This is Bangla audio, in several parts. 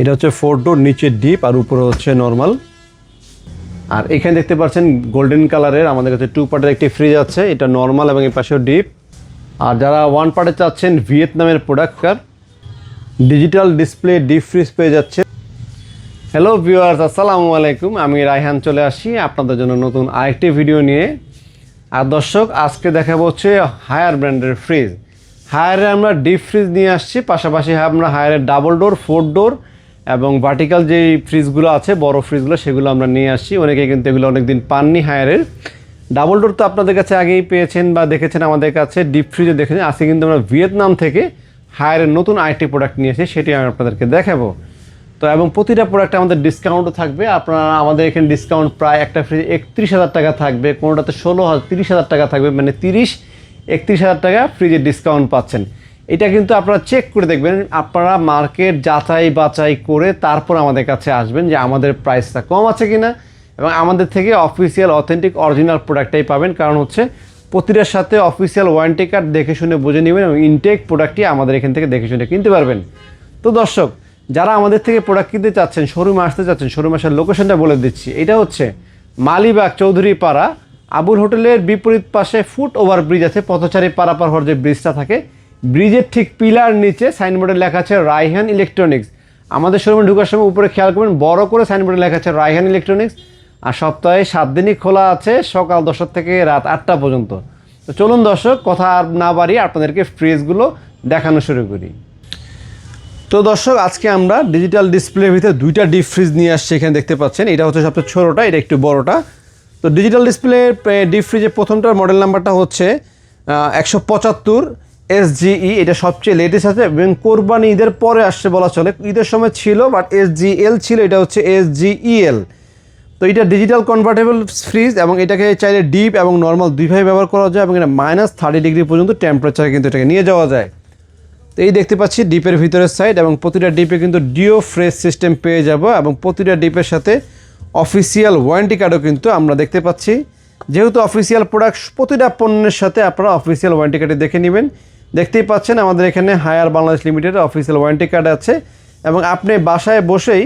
এটা হচ্ছে 4 ডোর, নিচে ডিপ আর উপরে হচ্ছে নর্মাল। আর এখানে দেখতে পাচ্ছেন গোল্ডেন কালারের আমাদের কাছে 2 পার্টের একটি ফ্রিজ আছে, এটা নর্মাল এবং এই পাশেও ডিপ। আর যারা 1 পার্টে চাচ্ছেন ভিয়েতনামের product, digital display deep fridge পেয়ে যাচ্ছে। হ্যালো ভিউয়ার্স, আসসালামু আলাইকুম, আমি রায়হান চলে আসি আপনাদের জন্য নতুন আরেকটি ভিডিও নিয়ে। আর দর্শক, আজকে দেখাবো হচ্ছে হায়ার ব্র্যান্ডের ফ্রিজ। হায়ারে আমরা ডিপ ফ্রিজ নিয়ে আসছি, পাশাপাশি আমরা হায়ারের ডাবল ডোর, 4 ডোর এবং ভার্টিক্যাল যেই ফ্রিজগুলো আছে বড় ফ্রিজগুলো সেগুলো আমরা নিয়ে আসছি। অনেকে কিন্তু এগুলো অনেকদিন পাননি হায়ারের। ডাবল ডোর তো আপনাদের কাছে আগেই পেয়েছেন বা দেখেছেন আমাদের কাছে, ডিপ ফ্রিজও দেখেছেন। আজকে কিন্তু আমরা ভিয়েতনাম থেকে হায়ারের নতুন আরেকটি প্রোডাক্ট নিয়ে এসেছি, সেটি আমি আপনাদেরকে দেখাবো। তো এবং প্রতিটা প্রোডাক্টে আমাদের ডিসকাউন্টও থাকবে। আপনারা আমাদের এখানে ডিসকাউন্ট প্রায় একটা ফ্রিজ 31,000 টাকা থাকবে, কোনোটাতে 30,000 টাকা থাকবে, মানে 31,000 টাকা ফ্রিজের ডিসকাউন্ট পাচ্ছেন। এটা কিন্তু আপনারা চেক করে দেখবেন, আপনারা মার্কেট যাচাই বাছাই করে তারপর আমাদের কাছে আসবেন যে আমাদের প্রাইসটা কম আছে কিনা, এবং আমাদের থেকে অফিসিয়াল অথেন্টিক অরিজিনাল প্রোডাক্টটাই পাবেন। কারণ হচ্ছে প্রতিটার সাথে অফিসিয়াল ওয়ারেন্টি কার্ড দেখে শুনে বুঝে নেবেন এবং ইনটেক প্রোডাক্টটি আমাদের এখান থেকে দেখে শুনে কিনতে পারবেন। তো দর্শক, যারা আমাদের থেকে প্রোডাক্ট কিনতে চাচ্ছেন, শোরুমে আসতে চাচ্ছেন, শোরুমে আসার লোকেশনটা বলে দিচ্ছি। এটা হচ্ছে মালিবাগ চৌধুরী পাড়া, আবুল হোটেলের বিপরীত পাশে ফুট ওভার ব্রিজ আছে, পথচারী পারাপার হওয়ার যে ব্রিজটা থাকে, ব্রিজের ঠিক পিলার নিচে সাইনবোর্ডে লেখা আছে রায়হান ইলেকট্রনিক্স। আমাদের শোরুমে ঢোকার সময় উপরে খেয়াল করবেন, বড় করে সাইনবোর্ডে লেখা আছে রায়হান ইলেকট্রনিক্স। আর সপ্তাহে 7 দিনই খোলা আছে, সকাল 10টা থেকে রাত 8টা পর্যন্ত। তো চলুন দর্শক, কথা আর না বাড়িয়ে আপনাদেরকে ফ্রিজগুলো দেখানো শুরু করি। তো দর্শক, আজকে আমরা ডিজিটাল ডিসপ্লের ভিতরে 2টা ডিপ ফ্রিজ নিয়ে আসছি। এখানে দেখতে পাচ্ছেন, এটা হচ্ছে সবচেয়ে ছোটোটা, এটা একটু বড়টা। তো ডিজিটাল ডিসপ্লে ডিপ ফ্রিজের প্রথমটার মডেল নাম্বারটা হচ্ছে 175 SGE। এটা সবচেয়ে লেটেস্ট আছে এবং কোরবানি ঈদের পরে আসছে বলা চলে। ঈদের সময় ছিল বাট SGL ছিল, এটা হচ্ছে SGEL। তো এটা ডিজিটাল কনভার্টেবল ফ্রিজ এবং এটাকে চাইলে ডিপ এবং নর্মাল দুইভাবে ব্যবহার করা যায় এবং এটা -30 ডিগ্রি পর্যন্ত টেম্পারেচার কিন্তু এটাকে নিয়ে যাওয়া যায়। তো এই দেখতে পাচ্ছি ডিপের ভিতরের সাইড, এবং প্রতিটা ডিপে কিন্তু ডিও ফ্রেশ সিস্টেম পেয়ে যাব এবং প্রতিটা ডিপের সাথে অফিসিয়াল ওয়ারেন্টি কার্ডও কিন্তু আমরা দেখতে পাচ্ছি। যেহেতু অফিসিয়াল প্রোডাক্ট, প্রতিটা পণ্যের সাথে আপনারা অফিসিয়াল ওয়ারেন্টি কার্ডে দেখে নেবেন। দেখতেই পাচ্ছেন আমাদের এখানে হায়ার বাংলাদেশ লিমিটেডের অফিসিয়াল ওয়ারেন্টি কার্ড আছে, এবং আপনি বাসায় বসেই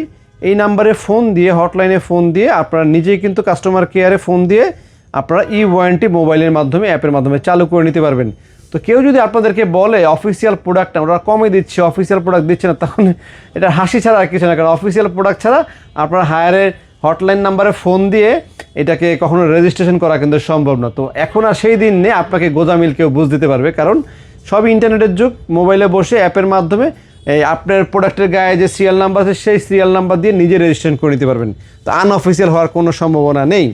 এই নাম্বারে ফোন দিয়ে, হটলাইনে ফোন দিয়ে আপনারা নিজেই কিন্তু কাস্টমার কেয়ারে ফোন দিয়ে আপনারা ওয়ারেন্টি মোবাইলের মাধ্যমে, অ্যাপের মাধ্যমে চালু করে নিতে পারবেন। তো কেউ যদি আপনাদেরকে বলে অফিসিয়াল প্রোডাক্ট আমরা কমে দিচ্ছি, অফিসিয়াল প্রোডাক্ট দিচ্ছে না, তখন এটা হাসি ছাড়া আর কিছু না। কারণ অফিসিয়াল প্রোডাক্ট ছাড়া আপনারা হায়ারের হটলাইন নাম্বারে ফোন দিয়ে এটাকে কখনো রেজিস্ট্রেশন করা কিন্তু সম্ভব না। তো এখন আর সেই দিন নেই আপনাকে গোজামিল কেউ বুঝ দিতে পারবে, কারণ সব ইন্টারনেটের যুগ। মোবাইলে বসে অ্যাপের মাধ্যমে আপনার প্রোডাক্টের গায়ে যে সিরিয়াল নাম্বার আছে সেই সিরিয়াল নাম্বার দিয়ে নিজে রেজিস্ট্রেশন করে নিতে পারবেন। তো আনঅফিসিয়াল হওয়ার কোনো সম্ভাবনা নেই।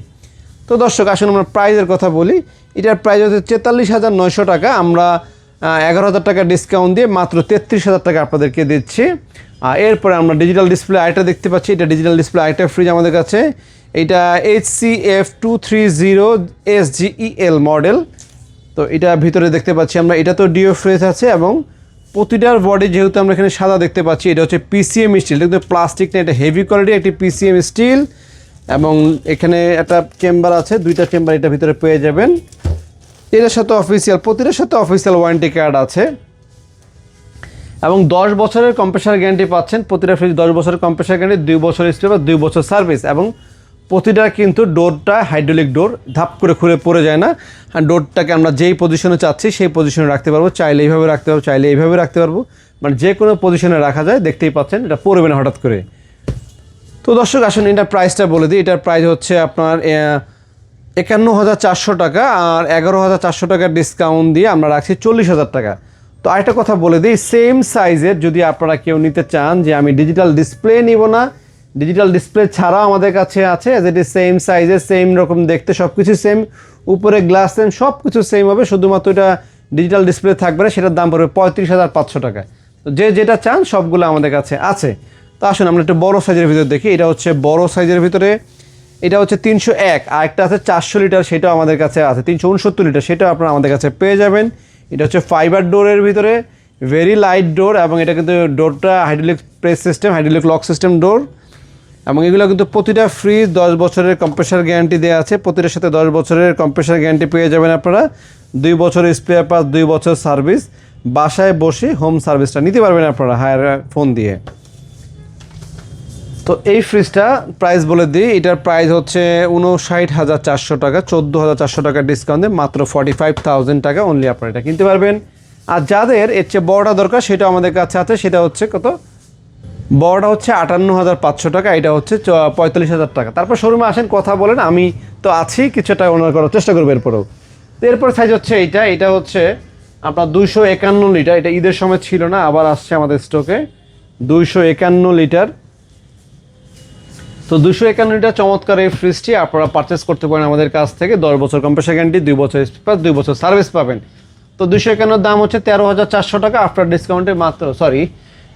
তো দর্শক, আসুন আমরা প্রাইসের কথা বলি। এটার প্রাইস হচ্ছে 43,900 টাকা। আমরা 11,000 টাকা ডিসকাউন্ট দিয়ে মাত্র 33,000 টাকা আপনাদেরকে দিচ্ছি। আর এরপরে আমরা ডিজিটাল ডিসপ্লে আইটা দেখতে পাচ্ছি। এটা ডিজিটাল ডিসপ্লে আইটা ফ্রিজ আমাদের কাছে, এটা HCF230 SGEL মডেল। তো এটা ভিতরে দেখতে পাচ্ছি আমরা, এটা তো ডিও ফ্রেশ আছে এবং প্রতিটার বডি যেহেতু আমরা এখানে সাদা দেখতে পাচ্ছি, এটা হচ্ছে PCM স্টিল, এটা কিন্তু প্লাস্টিক না, এটা হেভি কোয়ালিটি একটি PCM স্টিল। এবং এখানে একটা চেম্বার আছে, 2টা চেম্বার এটা ভিতরে পেয়ে যাবেন। এটার সাথে অফিসিয়াল, প্রতিটার সাথে অফিসিয়াল ওয়ারেন্টি কার্ড আছে এবং 10 বছরের কম্প্রেসার গ্যারান্টি পাচ্ছেন। প্রতিটা ফ্রিজ 10 বছরের কম্প্রেসার গ্যারান্টি, 2 বছর স্প্রে বা 2 বছর সার্ভিস। এবং প্রতিটা কিন্তু ডোরটা হাইড্রোলিক ডোর, ধাপ করে খুলে পড়ে যায় না। আর ডোরটাকে আমরা যেই পজিশনে চাচ্ছি সেই পজিশনে রাখতে পারবো, চাইলে এইভাবে রাখতে পারবো, চাইলে এইভাবে রাখতে পারবো, মানে যে কোনো পজিশনে রাখা যায়। দেখতেই পাচ্ছেন এটা পড়বে না হঠাৎ করে। তো দর্শক, আসুন এটার প্রাইসটা বলে দিই। এটার প্রাইস হচ্ছে আপনার 51,400 টাকা, আর 11,400 টাকার ডিসকাউন্ট দিয়ে আমরা রাখছি 40,000 টাকা। তো আরেকটা কথা বলে দিই, সেম সাইজের যদি আপনারা কেউ নিতে চান যে আমি ডিজিটাল ডিসপ্লে নিব না, ডিজিটাল ডিসপ্লে ছাড়াও আমাদের কাছে আছে, যেটি সেম সাইজের, সেম রকম দেখতে, সব কিছু সেম, উপরে গ্লাস সেম, সব কিছু সেম হবে, শুধুমাত্র এটা ডিজিটাল ডিসপ্লে থাকবে না, সেটার দাম পড়বে 35,500 টাকা। তো যে যেটা চান সবগুলো আমাদের কাছে আছে। তো আসুন আমরা একটু বড়ো সাইজের ভিতরে দেখি। এটা হচ্ছে বড়ো সাইজের ভিতরে, এটা হচ্ছে 301, আর একটা আছে 400 লিটার, সেটাও আমাদের কাছে আছে, 369 লিটার, সেটাও আপনারা আমাদের কাছে পেয়ে যাবেন। এটা হচ্ছে ফাইবার ডোরের ভিতরে, ভেরি লাইট ডোর, এবং এটা কিন্তু ডোরটা hydraulic press system, hydraulic lock system door. এবং এগুলো কিন্তু প্রতিটা ফ্রিজ 10 বছরের কম্প্রেসার গ্যারান্টি দেওয়া আছে, প্রতিটার সাথে 10 বছরের কম্প্রেসার গ্যারান্টি পেয়ে যাবেন আপনারা, 2 বছর স্পেয়ার পার্টস, 2 বছর সার্ভিস। বাসায় বসে হোম সার্ভিসটা নিতে পারবেন আপনারা হায়ার ফোন দিয়ে। তো এই ফ্রিজটা প্রাইস বলে দিই, এটার প্রাইস হচ্ছে 59,400 টাকা, 14,400 টাকা ডিসকাউন্টে মাত্র 45,000 টাকা অনলি আপনারা এটা কিনতে পারবেন। আর যাদের এর চেয়ে বড়টা দরকার সেটা আমাদের কাছে আছে, সেটা হচ্ছে কত, বড়টা হচ্ছে 58,500 টাকা, এটা হচ্ছে 45,000 টাকা। তারপর শোরুমে আসেন, কথা বলেন, আমি তো আছি, কিছুটা অনার করার চেষ্টা করবো এরপরেও। তো এরপর সাইজ হচ্ছে এটা হচ্ছে আপনার 251 লিটার, এটা ঈদের সময় ছিল না, আবার আসছে আমাদের স্টকে 251 লিটার। তো 251 লিটার চমৎকার এই ফ্রিজটি আপনারা পারচেস করতে পারেন আমাদের কাছ থেকে। 10 বছর কম্প্রেসার গ্যারান্টি, 2 বছর স্পেয়ার, 2 বছর সার্ভিস পাবেন। তো 251 দাম হচ্ছে 13,400 টাকা আফটার ডিসকাউন্টে, মাত্র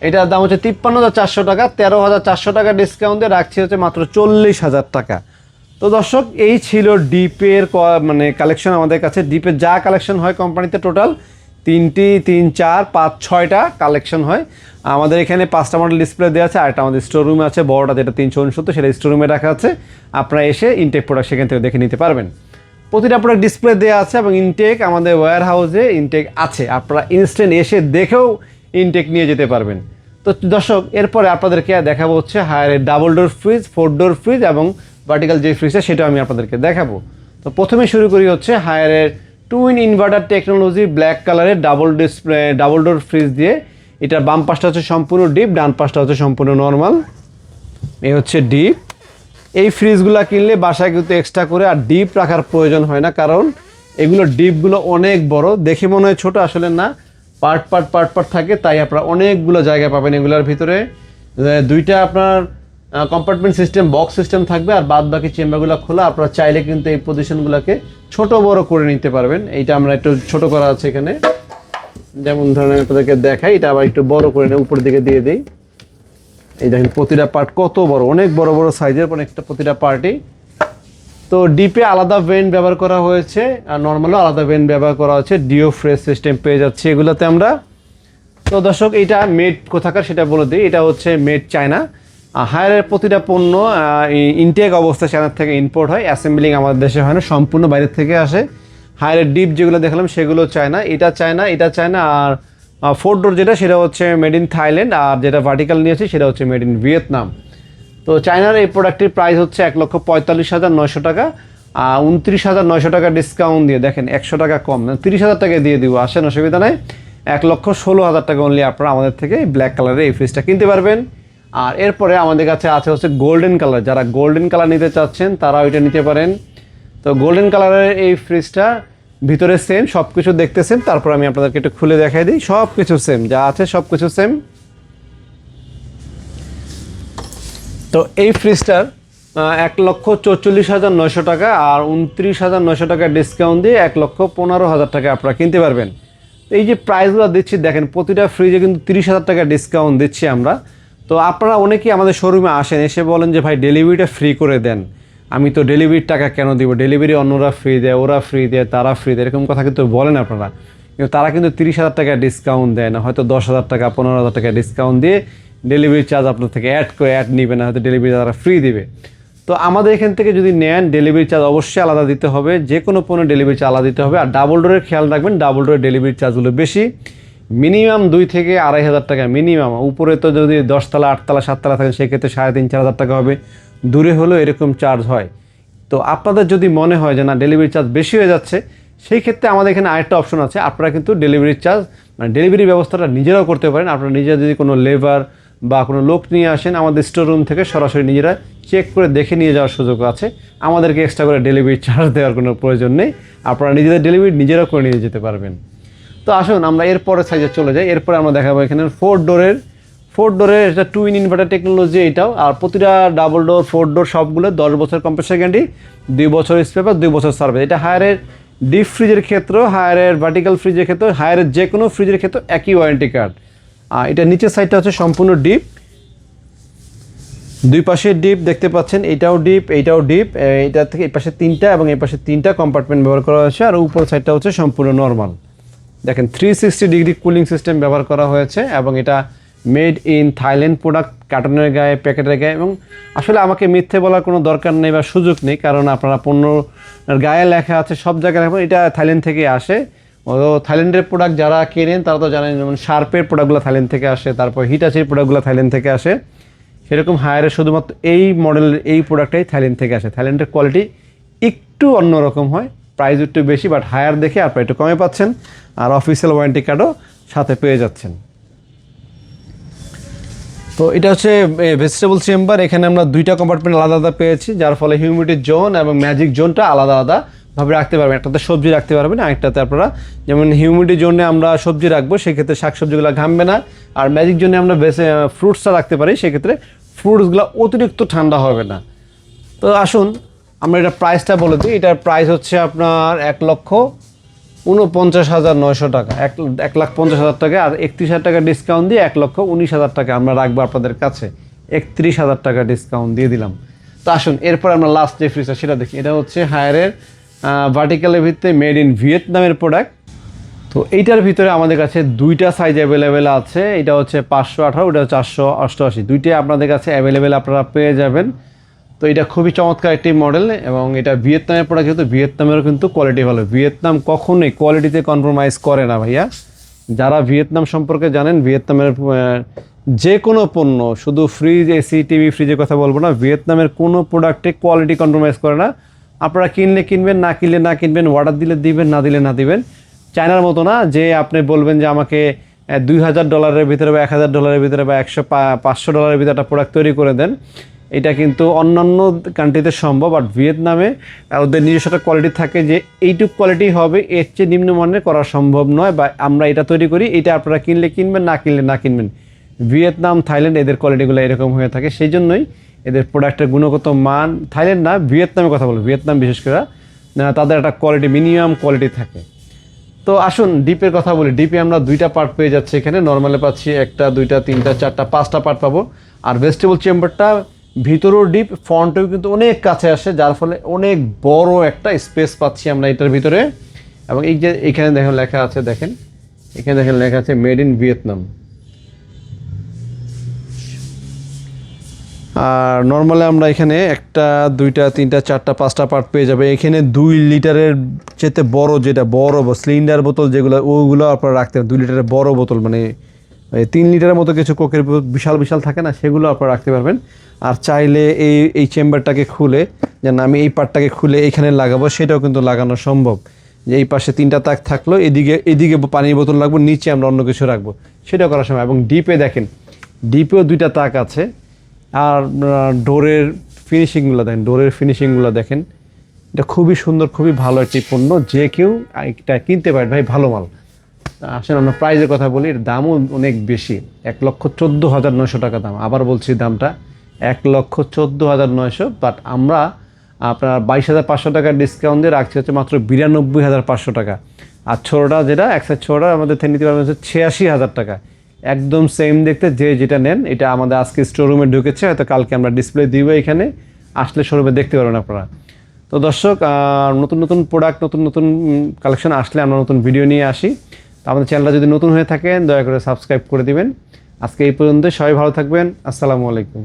এটার দাম হচ্ছে 53,400 টাকা, 13,400 টাকা ডিসকাউন্টে রাখছি হচ্ছে মাত্র 40,000 টাকা। তো দর্শক, এই ছিল ডিপের মানে কালেকশন আমাদের কাছে। ডিপের যা কালেকশন হয় কোম্পানিতে টোটাল 6টা কালেকশন হয়। আমাদের এখানে 5টা মডেল ডিসপ্লে দেওয়া আছে, আর একটা আমাদের স্টোর রুমে আছে বড়টা, যেটা 369, সেটা স্টোর রুমে রাখা আছে। আপনারা এসে ইনটেক প্রোডাক্ট সেখান থেকে দেখে নিতে পারবেন। প্রতিটা প্রোডাক্ট ডিসপ্লে দেওয়া আছে এবং ইনটেক আমাদের ওয়্যার হাউসে ইনটেক আছে, আপনারা ইনস্ট্যান্ট এসে দেখেও ইনটেক নিয়ে যেতে পারবেন। তো দর্শক, এরপরে আপনাদেরকে দেখাবো হচ্ছে হায়ারের double door fridge, 4 door fridge এবং ভার্টিক্যাল যে ফ্রিজটা সেটা আমি আপনাদেরকে দেখাবো। তো প্রথমে শুরু করি হচ্ছে হায়ারের টুইন ইনভার্টার টেকনোলজি ব্ল্যাক কালারের ডাবল ডোর ফ্রিজ দিয়ে। এটার বাম পাশটা হচ্ছে সম্পূর্ণ ডিপ, ডান পাশটা হচ্ছে সম্পূর্ণ নর্মাল। এই হচ্ছে ডিপ। এই ফ্রিজগুলো কিনলে বাসায় কিন্তু এক্সট্রা করে আর ডিপ রাখার প্রয়োজন হয় না, কারণ এগুলো ডিপগুলো অনেক বড়, দেখে মনে হয় ছোট, আসলে না, পার্ট পার্ট থাকে, তাই আপনারা অনেকগুলো জায়গা পাবেন এগুলোর ভিতরে। 2টা আপনার কম্পার্টমেন্ট সিস্টেম, বক্স সিস্টেম থাকবে, আর বাদ বাকি চেম্বারগুলো খোলা। আপনারা চাইলে কিন্তু এই পজিশনগুলোকে ছোট বড় করে নিতে পারবেন। এইটা আমরা একটু ছোট করা আছে এখানে, যেমন ধরনের আপনাদেরকে দেখাই, এটা আবার একটু বড় করে নিয়ে উপর দিকে দিয়ে দিই। এই দেখেন প্রতিটা পার্ট কত বড়, অনেক বড় বড় সাইজের প্রতিটা পার্টই। তো ডিপে আলাদা ভেন্ট ব্যবহার করা হয়েছে, আর নর্মালও আলাদা ভেন্ট ব্যবহার করা হয়েছে। ডিও ফ্রেশ সিস্টেম পেয়ে যাচ্ছে এগুলোতে আমরা। তো দর্শক, এটা মেড কোথাকার সেটা বলে দিই, এটা হচ্ছে মেড চায়না। হায়ারের প্রতিটা পণ্য ইনটেক অবস্থায় চায়না থেকে ইম্পোর্ট হয়, অ্যাসেম্বলিং আমাদের দেশে হয় না, সম্পূর্ণ বাইরের থেকে আসে। হায়ারের ডিপ যেগুলো দেখালাম সেগুলো চায়না, এটা চায়না। আর 4 ডোর যেটা, সেটা হচ্ছে মেড ইন থাইল্যান্ড, আর যেটা ভার্টিক্যাল নিয়েছি সেটা হচ্ছে মেড ইন ভিয়েতনাম। তো চায়নার এই প্রোডাক্টটির প্রাইস হচ্ছে 1,45,900 টাকা। 29,900 টাকা ডিসকাউন্ট দিয়ে, দেখেন 100 টাকা কম, 30,000 টাকা দিয়ে দিব, আসেন, অসুবিধা নেই। 1,16,000 টাকা অনলি আপনারা আমাদের থেকে ব্ল্যাক কালারের এই ফ্রিজটা কিনতে পারবেন। আর এরপরে আমাদের কাছে আছে হচ্ছে গোল্ডেন কালার, যারা গোল্ডেন কালার নিতে চাচ্ছেন তারা ওইটা নিতে পারেন। তো গোল্ডেন কালারের এই ফ্রিজটা ভিতরে সেম, সব কিছু দেখতে সেম। তারপর আমি আপনাদেরকে একটু খুলে দেখাই দিই, সব কিছু সেম, যা আছে সব কিছু সেম। তো এই ফ্রিজটার 1,44,900 টাকা, আর 29,900 টাকা ডিসকাউন্ট দিয়ে 1,15,000 টাকা আপনারা কিনতে পারবেন। এই যে প্রাইসগুলো দিচ্ছি দেখেন, প্রতিটা ফ্রিজে কিন্তু 30,000 টাকা ডিসকাউন্ট দিচ্ছি আমরা। তো আপনারা অনেকেই আমাদের শোরুমে আসেন, এসে বলেন যে ভাই ডেলিভারিটা ফ্রি করে দেন। আমি তো ডেলিভারির টাকা কেন দিব, ডেলিভারি অন্যরা ফ্রি দেয়, ওরা ফ্রি দেয়, তারা ফ্রি দেয়, এরকম কথা কিন্তু বলেন আপনারা। কিন্তু তারা কিন্তু 30,000 টাকা ডিসকাউন্ট দেয় না, হয়তো 10,000 টাকা 15,000 টাকা ডিসকাউন্ট দিয়ে ডেলিভারি চার্জ আপনার থেকে অ্যাড নেবে না, হয়তো ডেলিভারি তারা ফ্রি দিবে। তো আমাদের এখান থেকে যদি নেন, ডেলিভারি চার্জ অবশ্যই আলাদা দিতে হবে, যে কোনো পণ্য ডেলিভারি চার্জ আলাদা দিতে হবে। আর ডাবল ডোরের খেয়াল রাখবেন, ডাবল ডোরের ডেলিভারি চার্জগুলো বেশি, মিনিমাম 2 থেকে 2,500 টাকা মিনিমাম। উপরে তো যদি 10 তলা 8 তলা 7 তলা থাকেন সেক্ষেত্রে 3,500-4,000 টাকা হবে, দূরে হলেও এরকম চার্জ হয়। তো আপনাদের যদি মনে হয় যে না ডেলিভারি চার্জ বেশি হয়ে যাচ্ছে, সেই ক্ষেত্রে আমাদের এখানে আরেকটা অপশন আছে, আপনারা কিন্তু ডেলিভারি চার্জ মানে ডেলিভারি ব্যবস্থাটা নিজেরাও করতে পারেন। আপনারা নিজেরা যদি কোনো লেবার বা কোনো লোক নিয়ে আসেন, আমাদের স্টোর রুম থেকে সরাসরি নিজেরা চেক করে দেখে নিয়ে যাওয়ার সুযোগ আছে, আমাদেরকে এক্সট্রা করে ডেলিভারি চার্জ দেওয়ার কোনো প্রয়োজন নেই, আপনারা নিজেদের ডেলিভারি নিজেরাও করে নিয়ে যেতে পারবেন। তো আসুন আমরা এরপরে সাইজে চলে যাই। এরপরে আমরা দেখাবো এখানে 4 ডোরের এটা টুইন ইনভার্টার টেকনোলজি এটাও। আর প্রতিটা ডাবল ডোর 4 ডোর সবগুলো 10 বছর কম্প্রেসার গ্যারান্টি, 2 বছর স্পেয়ার, 2 বছর সার্ভিস। এটা হায়ারের ডিপ ফ্রিজের ক্ষেত্রে, হায়ারের ভার্টিক্যাল ফ্রিজের ক্ষেত্রে, হায়ারের যে কোনো ফ্রিজের ক্ষেত্রে একই ওয়ারেন্টি কার্ড। আর এটা নিচের সাইডটা হচ্ছে সম্পূর্ণ ডিপ, 2 পাশে ডিপ দেখতে পাচ্ছেন, এইটাও ডিপ, এইটাও ডিপ। এটা থেকে এই পাশে 3টা এবং এই পাশে 3টা কম্পার্টমেন্ট ব্যবহার করা হয়েছে। আর উপর সাইডটা হচ্ছে সম্পূর্ণ নর্মাল। দেখেন 360 ডিগ্রি কুলিং সিস্টেম ব্যবহার করা হয়েছে, এবং এটা মেড ইন থাইল্যান্ড প্রোডাক্ট, কার্টনের গায়ে, প্যাকেটের গায়ে। এবং আসলে আমাকে মিথ্যে বলার কোনো দরকার নেই বা সুযোগ নেই, কারণ আপনারা পণ্যর গায়ে লেখা আছে, সব জায়গায় লেখা, এটা থাইল্যান্ড থেকে আসে। ও থাইল্যান্ডের প্রোডাক্ট যারা কেনেন তারা তো জানেন, যেমন শার্পের প্রোডাক্টগুলো থাইল্যান্ড থেকে আসে, তারপর হিটাচির প্রোডাক্টগুলো থাইল্যান্ড থেকে আসে। সেরকম হায়ারের শুধুমাত্র এই মডেলের এই প্রোডাক্টটাই থাইল্যান্ড থেকে আসে। থাইল্যান্ডের কোয়ালিটি একটু অন্যরকম হয়, প্রাইস একটু বেশি, বাট হায়ার দেখে আপনারা একটু কমে পাচ্ছেন, আর অফিসিয়াল ওয়ারেন্টি কার্ডও সাথে পেয়ে যাচ্ছেন। তো এটা হচ্ছে ভেজিটেবল চেম্বার। এখানে আমরা 2টা কম্পার্টমেন্ট আলাদা আলাদা পেয়েছি, যার ফলে হিউমিডিটি জোন এবং ম্যাজিক জোনটা আলাদা আলাদা ভাবে রাখতে পারবেন। একটাতে সবজি রাখতে পারবেন, আরেকটাতে আপনারা যেমন হিউমিডিটি জোনে আমরা সবজি রাখবো, সেক্ষেত্রে শাকসবজিগুলো ঘামবে না। আর ম্যাজিক জোনে আমরা বেশি ফ্রুটসটা রাখতে পারি, সেক্ষেত্রে ফ্রুটসগুলো অতিরিক্ত ঠান্ডা হবে না। তো আসুন আমরা এটা প্রাইসটা বলে দিই। এটার প্রাইস হচ্ছে আপনার 1,49,900 টাকা, 1,50,000 টাকা। আর 31,000 টাকা ডিসকাউন্ট দিয়ে 1,19,000 টাকা আমরা রাখবো আপনাদের কাছে, 31,000 টাকা ডিসকাউন্ট দিয়ে দিলাম। তো আসুন এরপর আমরা লাস্ট যে ফ্রিজটা সেটা দেখি। এটা হচ্ছে হায়ারের ভার্টিক্যালের ভিত্তিতে মেড ইন ভিয়েতনামের প্রোডাক্ট। তো এইটার ভিতরে আমাদের কাছে 2টা সাইজ অ্যাভেলেবেল আছে। এটা হচ্ছে 518, ওটা হচ্ছে 488, দুইটাই আপনাদের কাছে অ্যাভেলেবেল আপনারা পেয়ে যাবেন। তো এটা খুবই চমৎকার একটি মডেল, এবং এটা ভিয়েতনামের প্রোডাক্ট, যেহেতু ভিয়েতনামেরও কিন্তু কোয়ালিটি ভালো। ভিয়েতনাম কখনোই কোয়ালিটিতে কম্প্রোমাইজ করে না ভাইয়া। যারা ভিয়েতনাম সম্পর্কে জানেন, ভিয়েতনামের যে কোনো পণ্য, শুধু ফ্রিজ, এসি, টিভি, ফ্রিজের কথা বলবো না, ভিয়েতনামের কোনো প্রোডাক্টে কোয়ালিটি কম্প্রোমাইজ করে না। আপনারা কিনলে কিনবেন, না কিনলে না কিনবেন, অর্ডার দিলে দিবেন, না দিলে না দিবেন। চায়নার মতো না যে আপনি বলবেন যে আমাকে $2,000 ভিতরে বা $1,000 ভিতরে বা $500 ভিতরে একটা প্রোডাক্ট তৈরি করে দেন। এটা কিন্তু অন্যান্য কান্ট্রিতে সম্ভব, বাট ভিয়েতনামে ওদের নিজস্ব একটা কোয়ালিটি থাকে যে এইটুক কোয়ালিটি হবে, এর চেয়ে নিম্নমানের করা সম্ভব নয়, বা আমরা এটা তৈরি করি, এটা আপনারা কিনলে কিনবেন, না কিনলে না কিনবেন। ভিয়েতনাম, থাইল্যান্ড এদের কোয়ালিটিগুলো এরকম হয়ে থাকে, সেই জন্যই এদের প্রোডাক্টের গুণগত মান, থাইল্যান্ড না ভিয়েতনামের কথা বলবো, ভিয়েতনাম বিশেষ করে তাদের একটা কোয়ালিটি, মিনিমাম কোয়ালিটি থাকে। তো আসুন ডিপের কথা বলি। ডিপে আমরা 2টা পার্ট পেয়ে যাচ্ছি এখানে, নর্মালে পাচ্ছি 1টা, 2টা, 3টা, 4টা, 5টা পার্ট পাবো। আর ভেজিটেবল চেম্বারটা ভিতরেও ডিপ, ফ্রন্টেও কিন্তু অনেক কাছে আসে, যার ফলে অনেক বড় একটা স্পেস পাচ্ছি আমরা এটার ভিতরে। এবং এই যে এখানে দেখেন লেখা আছে, দেখেন এখানে দেখেন লেখা আছে মেড ইন ভিয়েতনাম। আর নর্মালি আমরা এখানে 1টা, 2টা, 3টা, 4টা, 5টা পার্ট পেয়ে যাবে। এখানে 2 লিটারের চেয়ে বড়, যেটা বড় সিলিন্ডার বোতল যেগুলো, ওগুলো আপনারা রাখতে পারেন। 2 লিটারের বড় বোতল, মানে 3 লিটারের মতো কিছু কোকের বিশাল বিশাল থাকে না, সেগুলো আপনারা রাখতে পারবেন। আর চাইলে এই চেম্বারটাকে খুলে, যেন আমি এই পার্টটাকে খুলে এখানে লাগাবো, সেটাও কিন্তু লাগানো সম্ভব। যে এই পাশে 3টা তাক থাকলো, এদিকে পানির বোতল রাখবো, নিচে আমরা অন্য কিছু রাখবো, সেটাও করার সময়। এবং ডিপে দেখেন, ডিপেও 2টা তাক আছে। আর ডোরের ফিনিশিংগুলো দেখেন, এটা খুবই সুন্দর, খুবই ভালো একটি পণ্য, যে কেউ এটা কিনতে পারে ভাই, ভালো মাল। আসলে আমরা প্রাইজের কথা বলি, এর দামও অনেক বেশি, 1,14,900 টাকা দাম। আবার বলছি দামটা 1,14,900, বাট আমরা আপনার 22,500 টাকার ডিসকাউন্ট দিয়ে রাখছি হচ্ছে মাত্র 92,500 টাকা। আর ছোটোটা যেটা একসাথে ছোটোটা আমাদের থেকে নিতে পারবেন হচ্ছে 86,000 টাকা। একদম সেম দেখতে, যে যেটা নেন। এটা আমাদের আজকে স্টোরুমে ঢুকেছে, হয়তো কালকে আমরা ডিসপ্লে দিব এখানে, আসলে শোরুমে দেখতে পারবেন আপনারা। তো দর্শক, নতুন নতুন প্রোডাক্ট, নতুন নতুন কালেকশন আসলে আমরা নতুন ভিডিও নিয়ে আসি। তো আমাদের চ্যানেলটা যদি নতুন হয়ে থাকেন, দয়া করে সাবস্ক্রাইব করে দিবেন। আজকে এই পর্যন্ত, সবাই ভালো থাকবেন। আসসালামু আলাইকুম।